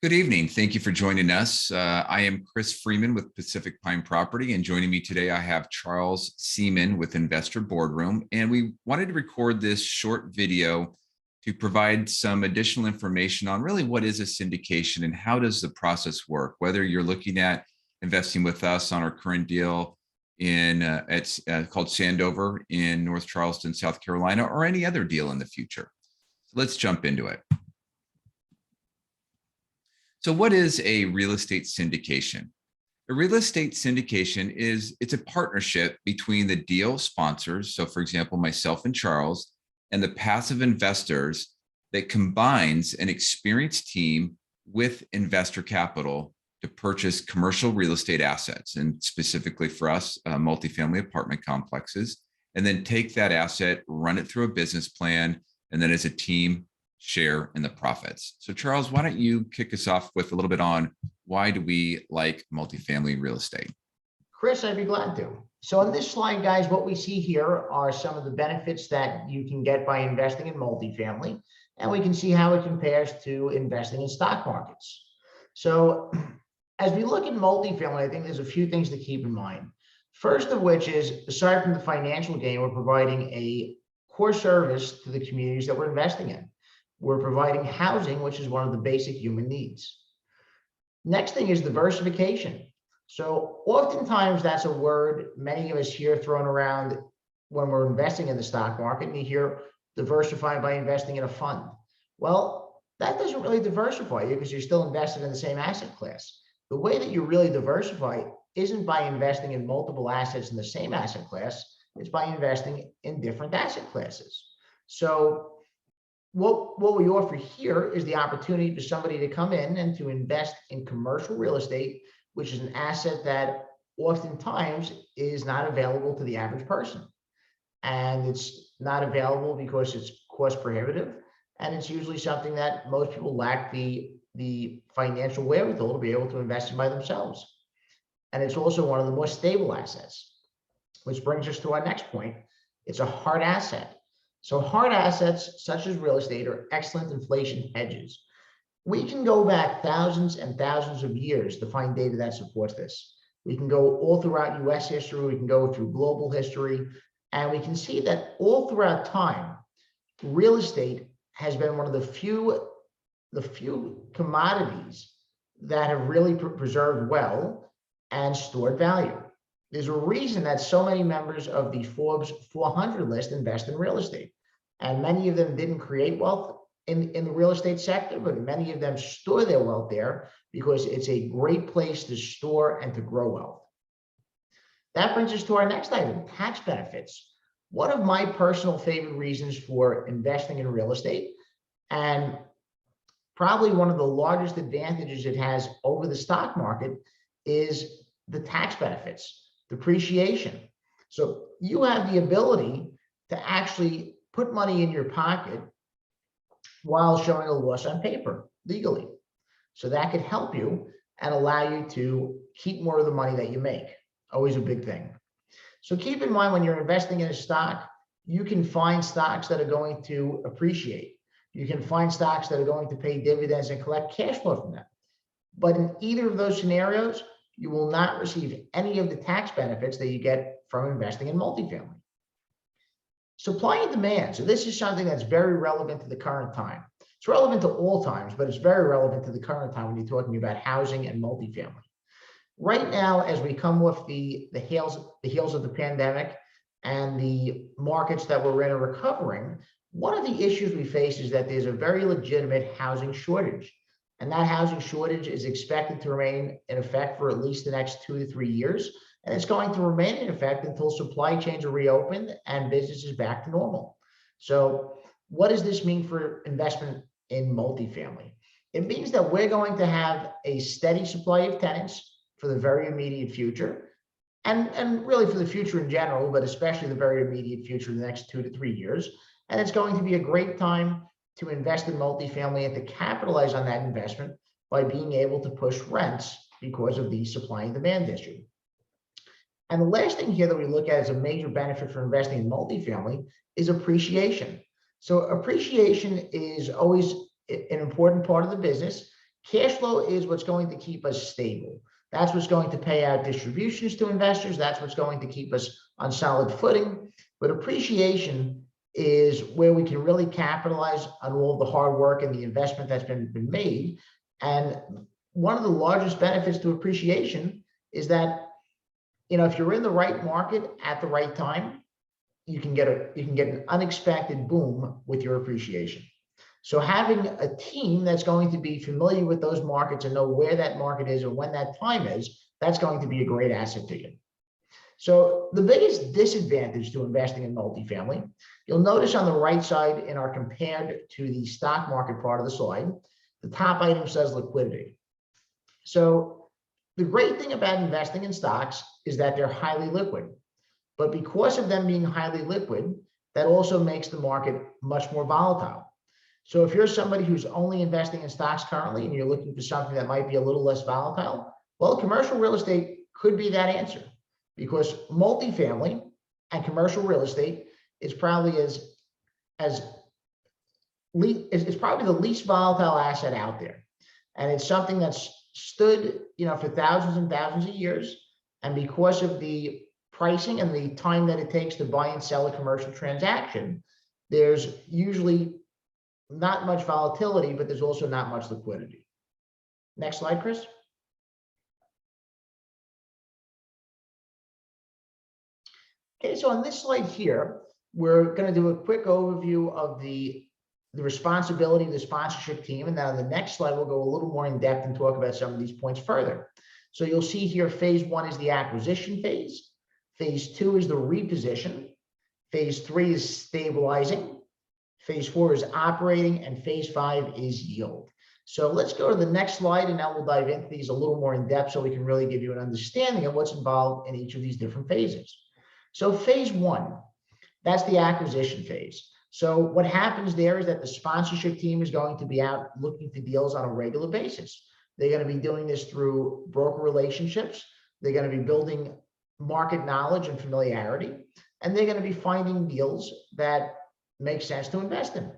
Good evening. Thank you for joining us. I am Chris Freeman with Pacific Pine Property, and joining me today, I have Charles Seaman with Investor Boardroom. And we wanted to record this short video to provide some additional information on really what is a syndication and how does the process work, whether you're looking at investing with us on our current deal in it's called Sandover in North Charleston, South Carolina, or any other deal in the future. So let's jump into it. So what is a real estate syndication? A real estate syndication it's a partnership between the deal sponsors, so for example, myself and Charles, and the passive investors that combines an experienced team with investor capital to purchase commercial real estate assets, and specifically for us, multifamily apartment complexes, and then take that asset, run it through a business plan, and then as a team, share in the profits. So Charles, why don't you kick us off with a little bit on why do we like multifamily real estate? Chris, I'd be glad to. So on this slide, guys, what we see here are some of the benefits that you can get by investing in multifamily, and we can see how it compares to investing in stock markets. So as we look at multifamily, I think there's a few things to keep in mind. First of which is, aside from the financial gain, we're providing a core service to the communities that we're investing in. We're providing housing, which is one of the basic human needs. Next thing is diversification. So oftentimes that's a word many of us hear thrown around when we're investing in the stock market, and you hear diversify by investing in a fund. Well, that doesn't really diversify you because you're still invested in the same asset class. The way that you really diversify isn't by investing in multiple assets in the same asset class, it's by investing in different asset classes. So what we offer here is the opportunity for somebody to come in and to invest in commercial real estate, which is an asset that oftentimes is not available to the average person. And it's not available because it's cost prohibitive. And it's usually something that most people lack the financial wherewithal to be able to invest in by themselves. And it's also one of the more stable assets, which brings us to our next point. It's a hard asset. So hard assets, such as real estate, are excellent inflation hedges. We can go back thousands and thousands of years to find data that supports this. We can go all throughout US history, we can go through global history, and we can see that all throughout time, real estate has been one of the few commodities that have really preserved well and stored value. There's a reason that so many members of the Forbes 400 list invest in real estate. And many of them didn't create wealth in the real estate sector, but many of them store their wealth there because it's a great place to store and to grow wealth. That brings us to our next item, tax benefits. One of my personal favorite reasons for investing in real estate, and probably one of the largest advantages it has over the stock market, is the tax benefits. Depreciation. So you have the ability to actually put money in your pocket while showing a loss on paper legally. So that could help you and allow you to keep more of the money that you make. Always a big thing. So keep in mind, when you're investing in a stock, you can find stocks that are going to appreciate. You can find stocks that are going to pay dividends and collect cash flow from them. But in either of those scenarios, you will not receive any of the tax benefits that you get from investing in multifamily. Supply and demand. So this is something that's very relevant to the current time. It's relevant to all times, but it's very relevant to the current time when you're talking about housing and multifamily. Right now, as we come off the heels of the pandemic and the markets that we're in are recovering, one of the issues we face is that there's a very legitimate housing shortage. And that housing shortage is expected to remain in effect for at least the next 2 to 3 years. And it's going to remain in effect until supply chains are reopened and business is back to normal. So what does this mean for investment in multifamily? It means that we're going to have a steady supply of tenants for the very immediate future, and really for the future in general, but especially the very immediate future, the next 2 to 3 years. And it's going to be a great time to invest in multifamily and to capitalize on that investment by being able to push rents because of the supply and demand issue. And the last thing here that we look at as a major benefit for investing in multifamily is appreciation. So appreciation is always an important part of the business. Cash flow is what's going to keep us stable. That's what's going to pay out distributions to investors. That's what's going to keep us on solid footing. But appreciation is where we can really capitalize on all the hard work and the investment that's been made. And one of the largest benefits to appreciation is that, if you're in the right market at the right time, you can get an unexpected boom with your appreciation. So having a team that's going to be familiar with those markets and know where that market is and when that time is, that's going to be a great asset to you. So the biggest disadvantage to investing in multifamily, you'll notice on the right side in our compared to the stock market part of the slide, the top item says liquidity. So the great thing about investing in stocks is that they're highly liquid. But because of them being highly liquid, that also makes the market much more volatile. So if you're somebody who's only investing in stocks currently and you're looking for something that might be a little less volatile, well, commercial real estate could be that answer, because multifamily and commercial real estate is probably it's probably the least volatile asset out there. And it's something that's stood, for thousands and thousands of years. And because of the pricing and the time that it takes to buy and sell a commercial transaction, there's usually not much volatility, but there's also not much liquidity. Next slide, Chris. Okay, so on this slide here, we're going to do a quick overview of the responsibility of the sponsorship team. And then on the next slide, we'll go a little more in depth and talk about some of these points further. So you'll see here, phase 1 is the acquisition phase. Phase 2 is the reposition. Phase 3 is stabilizing. Phase 4 is operating, and phase 5 is yield. So let's go to the next slide, and now we'll dive into these a little more in depth so we can really give you an understanding of what's involved in each of these different phases. So phase 1, that's the acquisition phase. So what happens there is that the sponsorship team is going to be out looking for deals on a regular basis. They're going to be doing this through broker relationships. They're going to be building market knowledge and familiarity, and they're going to be finding deals that make sense to invest in.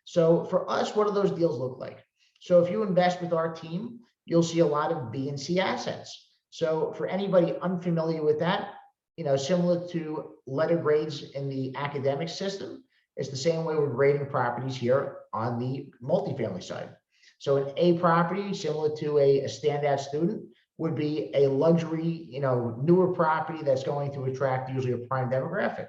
So for us, what do those deals look like? So if you invest with our team, you'll see a lot of B and C assets. So for anybody unfamiliar with that, similar to letter grades in the academic system, it's the same way we're grading properties here on the multifamily side. So an A property, similar to a standout student, would be a luxury, newer property that's going to attract usually a prime demographic.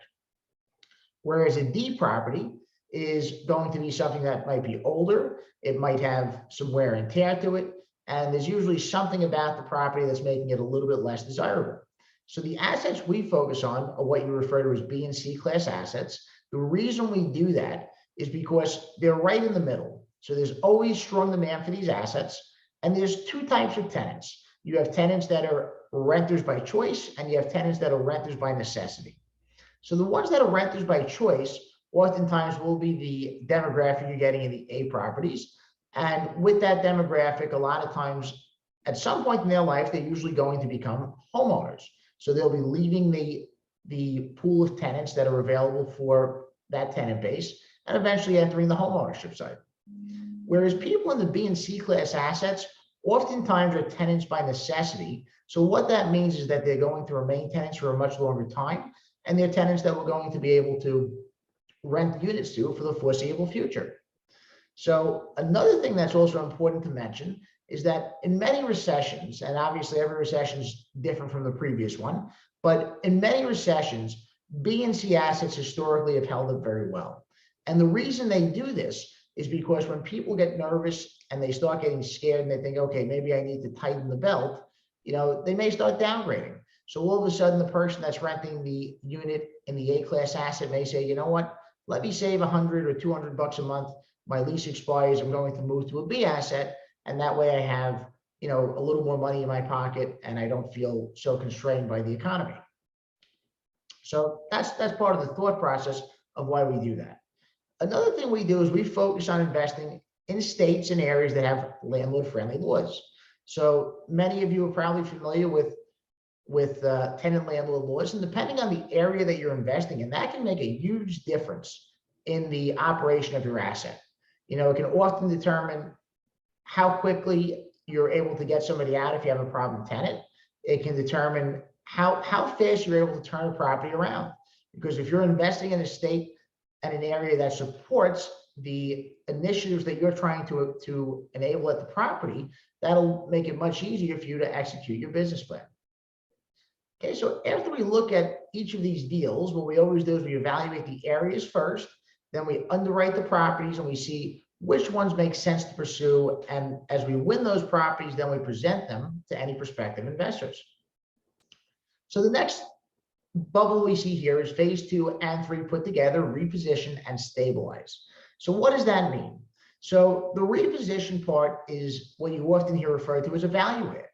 Whereas a D property is going to be something that might be older, it might have some wear and tear to it, and there's usually something about the property that's making it a little bit less desirable. So the assets we focus on are what you refer to as B and C class assets. The reason we do that is because they're right in the middle. So there's always strong demand for these assets, and there's two types of tenants. You have tenants that are renters by choice, and you have tenants that are renters by necessity. So the ones that are renters by choice oftentimes will be the demographic you're getting in the A properties. And with that demographic, a lot of times at some point in their life, they're usually going to become homeowners. So they'll be leaving the pool of tenants that are available for that tenant base and eventually entering the homeownership side. Whereas people in the B and C class assets oftentimes are tenants by necessity. So what that means is that they're going to remain tenants for a much longer time, and they're tenants that we're going to be able to rent units to for the foreseeable future. So another thing that's also important to mention is that in many recessions, and obviously every recession is different from the previous one, but in many recessions, B and C assets historically have held up very well. And the reason they do this is because when people get nervous and they start getting scared and they think, okay, maybe I need to tighten the belt, they may start downgrading. So all of a sudden, the person that's renting the unit in the A-class asset may say, you know what, let me save $100 or $200 a month. My lease expires, I'm going to move to a B asset. And that way I have, a little more money in my pocket and I don't feel so constrained by the economy. So that's part of the thought process of why we do that. Another thing we do is we focus on investing in states and areas that have landlord-friendly laws. So many of you are probably familiar with tenant landlord laws, and depending on the area that you're investing in, that can make a huge difference in the operation of your asset. It can often determine how quickly you're able to get somebody out if you have a problem tenant. It can determine how fast you're able to turn a property around. Because if you're investing in a state and an area that supports the initiatives that you're trying to enable at the property, that'll make it much easier for you to execute your business plan. Okay, so after we look at each of these deals, what we always do is we evaluate the areas first, then we underwrite the properties and we see which ones make sense to pursue. And as we win those properties, then we present them to any prospective investors. So the next bubble we see here is phase 2 and 3 put together, reposition and stabilize. So what does that mean? So the reposition part is what you often hear referred to as a value add.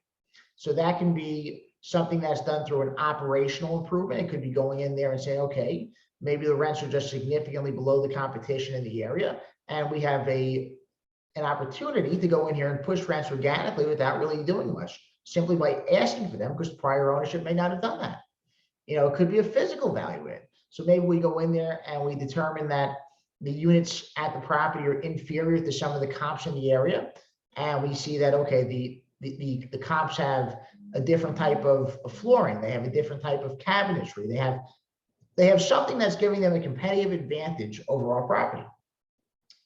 So that can be something that's done through an operational improvement. It could be going in there and saying, okay, maybe the rents are just significantly below the competition in the area, and we have an opportunity to go in here and push rents organically without really doing much, simply by asking for them, because prior ownership may not have done that. It could be a physical value add. So maybe we go in there and we determine that the units at the property are inferior to some of the comps in the area, and we see that, okay, the comps have a different type of flooring, they have a different type of cabinetry, they have something that's giving them a competitive advantage over our property.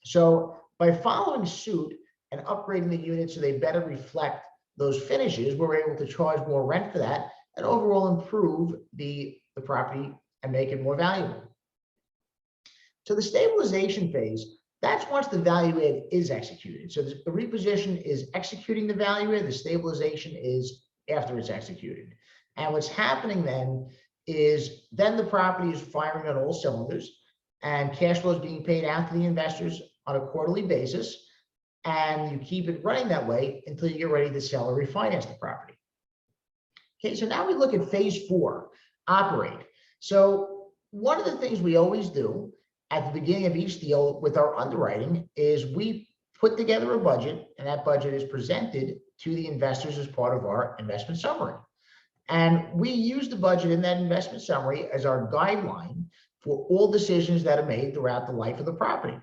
So by following suit and upgrading the units so they better reflect those finishes, we're able to charge more rent for that and overall improve the property and make it more valuable. So the stabilization phase, that's once the value add is executed. So the reposition is executing the value add, the stabilization is after it's executed. And what's happening then is then the property is firing on all cylinders and cash flow is being paid out to the investors on a quarterly basis. And you keep it running that way until you get ready to sell or refinance the property. Okay, so now we look at phase 4, operate. So one of the things we always do at the beginning of each deal with our underwriting is we put together a budget, and that budget is presented to the investors as part of our investment summary. And we use the budget in that investment summary as our guideline for all decisions that are made throughout the life of the property,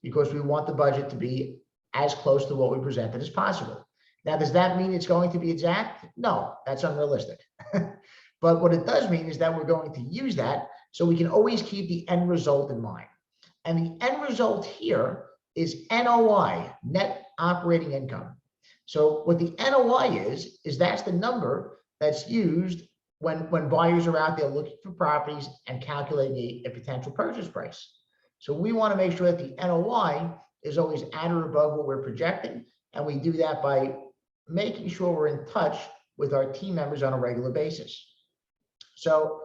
because we want the budget to be as close to what we presented as possible. Now, does that mean it's going to be exact? No, that's unrealistic. But what it does mean is that we're going to use that so we can always keep the end result in mind. And the end result here is NOI, net operating income. So what the NOI is that's the number that's used when buyers are out there looking for properties and calculating a potential purchase price. So we want to make sure that the NOI is always at or above what we're projecting. And we do that by making sure we're in touch with our team members on a regular basis. So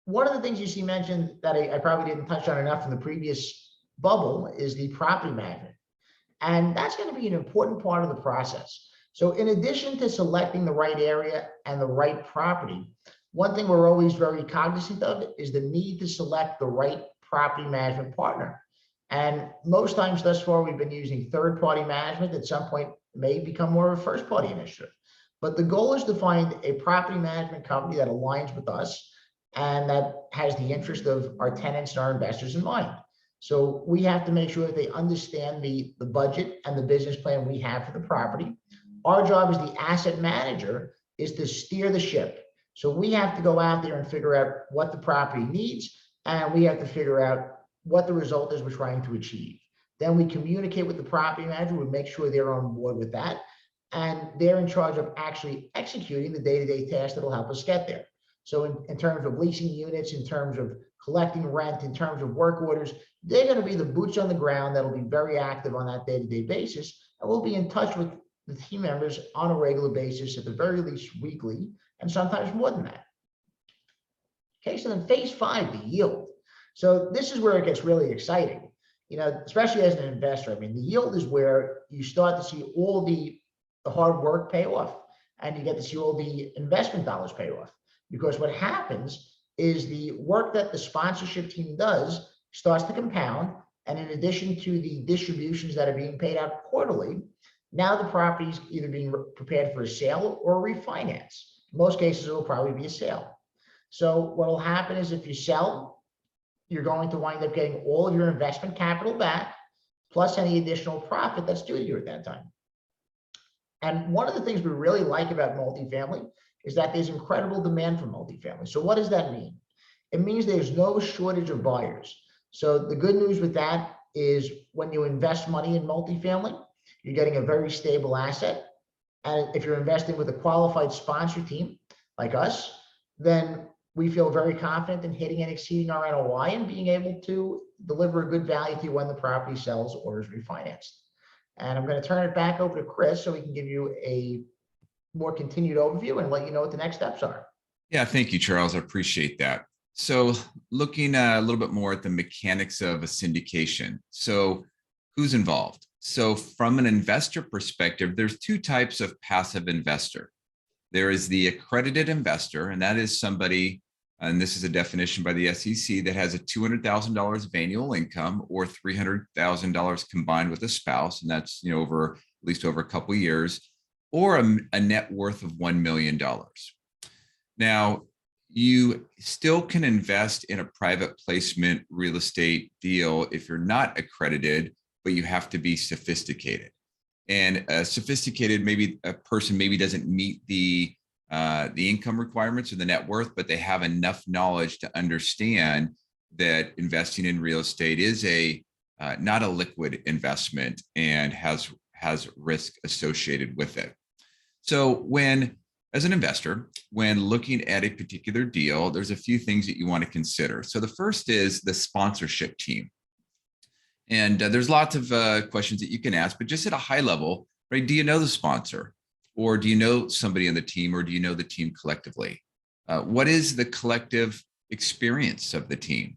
one of the things you see mentioned that I probably didn't touch on enough in the previous bubble is the property management. And that's going to be an important part of the process. So in addition to selecting the right area and the right property, one thing we're always very cognizant of is the need to select the right property management partner. And most times thus far, we've been using third-party management. At some point may become more of a first-party initiative. But the goal is to find a property management company that aligns with us and that has the interest of our tenants and our investors in mind. So we have to make sure that they understand the budget and the business plan we have for the property. Our job as the asset manager is to steer the ship. So we have to go out there and figure out what the property needs, and we have to figure out what the result is we're trying to achieve. Then we communicate with the property manager, we make sure they're on board with that, and they're in charge of actually executing the day-to-day tasks that'll help us get there. So in terms of leasing units, in terms of collecting rent, in terms of work orders, they're going to be the boots on the ground that'll be very active on that day-to-day basis. And we'll be in touch with the team members on a regular basis, at the very least weekly, and sometimes more than that. Okay, so then phase 5, the yield. So this is where it gets really exciting, especially as an investor. I mean, the yield is where you start to see all the hard work pay off, and you get to see all the investment dollars pay off. Because what happens is the work that the sponsorship team does starts to compound. And in addition to the distributions that are being paid out quarterly, now the property is either being prepared for a sale or a refinance. In most cases, it will probably be a sale. So what will happen is if you sell, you're going to wind up getting all of your investment capital back, plus any additional profit that's due to you at that time. And one of the things we really like about multifamily is that there's incredible demand for multifamily. So what does that mean? It means there's no shortage of buyers. So the good news with that is when you invest money in multifamily, you're getting a very stable asset. And if you're investing with a qualified sponsor team like us, then we feel very confident in hitting and exceeding our NOI and being able to deliver a good value to you when the property sells or is refinanced. And I'm going to turn it back over to Chris so he can give you a more continued overview and let you know what the next steps are. Yeah, thank you, Charles. I appreciate that. So looking a little bit more at the mechanics of a syndication. So who's involved? So from an investor perspective, there's two types of passive investor. There is the accredited investor, and that is somebody, and this is a definition by the SEC, that has a $200,000 of annual income or $300,000 combined with a spouse, and that's over at least over a couple of years, or a net worth of $1 million. Now, you still can invest in a private placement real estate deal if you're not accredited, but you have to be sophisticated. And sophisticated, maybe a person maybe doesn't meet the income requirements or the net worth, but they have enough knowledge to understand that investing in real estate is not a liquid investment and has risk associated with it. So as an investor, when looking at a particular deal, there's a few things that you want to consider. So the first is the sponsorship team. And there's lots of questions that you can ask, but just at a high level, right? Do you know the sponsor, or do you know somebody on the team, or do you know the team collectively? What is the collective experience of the team?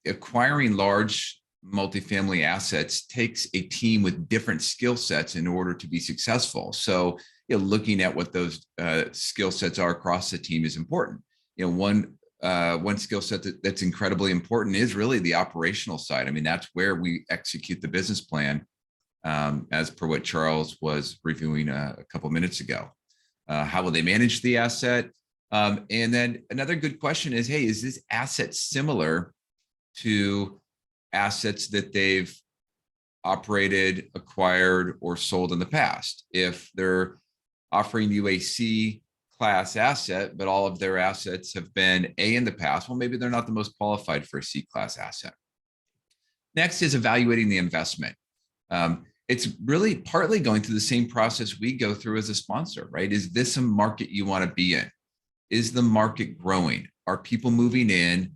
Acquiring large multifamily assets takes a team with different skill sets in order to be successful. So, looking at what those skill sets are across the team is important. One skill set that's incredibly important is really the operational side. I mean, that's where we execute the business plan, as per what Charles was reviewing a couple of minutes ago. How will they manage the asset? And then another good question is, hey, is this asset similar to assets that they've operated, acquired, or sold in the past? If they're offering you a C class asset, but all of their assets have been A in the past, well, maybe they're not the most qualified for a C class asset. Next is evaluating the investment. It's really partly going through the same process we go through as a sponsor, right? Is this a market you want to be in? Is the market growing? Are people moving in?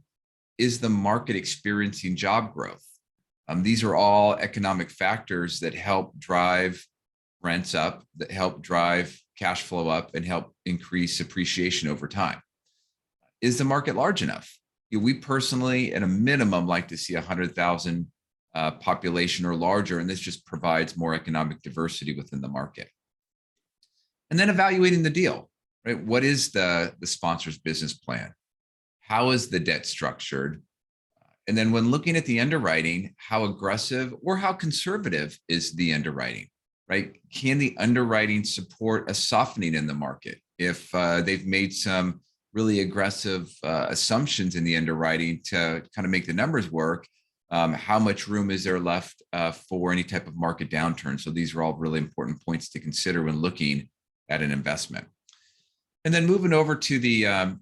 Is the market experiencing job growth? These are all economic factors that help drive rents up, that help drive cash flow up, and help increase appreciation over time. Is the market large enough? We personally, at a minimum, like to see 100,000 population or larger, and this just provides more economic diversity within the market. And then evaluating the deal, right? What is the sponsor's business plan? How is the debt structured? And then when looking at the underwriting, how aggressive or how conservative is the underwriting, right? Can the underwriting support a softening in the market? If they've made some really aggressive assumptions in the underwriting to kind of make the numbers work, how much room is there left for any type of market downturn? So these are all really important points to consider when looking at an investment. And then moving over to the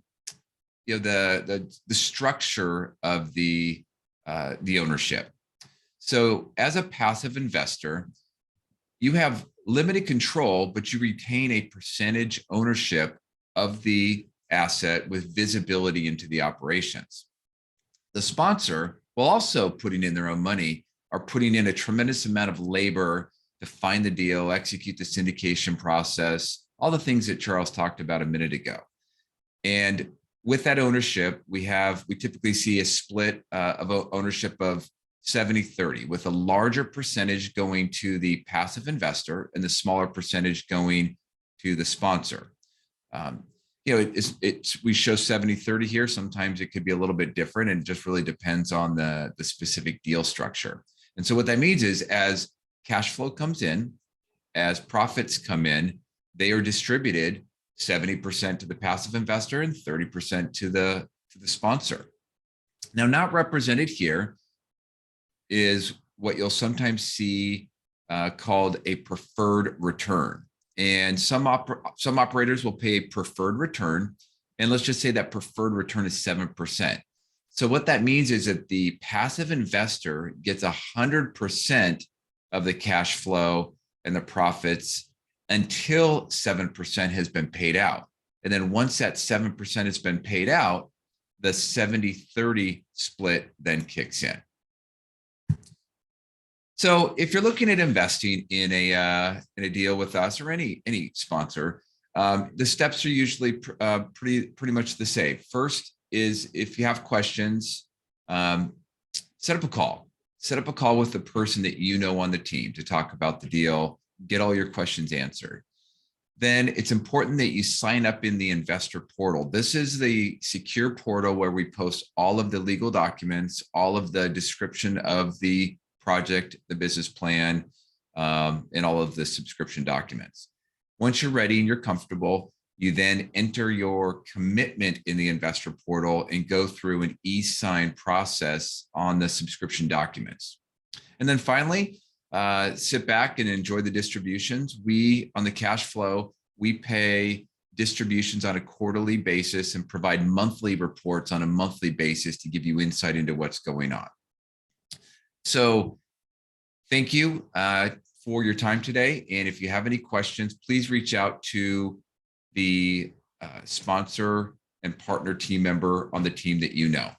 structure of the ownership. So as a passive investor, you have limited control, but you retain a percentage ownership of the asset with visibility into the operations. The sponsor, while also putting in their own money, are putting in a tremendous amount of labor to find the deal, execute the syndication process, all the things that Charles talked about a minute ago. And with that ownership, we typically see a split of ownership of 70-30, with a larger percentage going to the passive investor and the smaller percentage going to the sponsor. We show 70-30 here. Sometimes it could be a little bit different, and it just really depends on the specific deal structure. And so what that means is, as cash flow comes in, as profits come in, they are distributed 70% to the passive investor and 30% to the sponsor. Now, not represented here is what you'll sometimes see called a preferred return. And some operators will pay a preferred return. And let's just say that preferred return is 7%. So what that means is that the passive investor gets 100% of the cash flow and the profits until 7% has been paid out. And then once that 7% has been paid out, the 70-30 split then kicks in. So if you're looking at investing in a deal with us or any sponsor, the steps are usually pretty much the same. First is, if you have questions, set up a call. Set up a call with the person that you know on the team to talk about the deal, get all your questions answered. Then it's important that you sign up in the investor portal. This is the secure portal where we post all of the legal documents, all of the description of the project, the business plan, and all of the subscription documents. Once you're ready and you're comfortable, you then enter your commitment in the investor portal and go through an e-sign process on the subscription documents. And then finally, sit back and enjoy the distributions. On the cash flow, we pay distributions on a quarterly basis and provide monthly reports on a monthly basis to give you insight into what's going on. So thank you for your time today. And if you have any questions, please reach out to the sponsor and partner team member on the team that you know.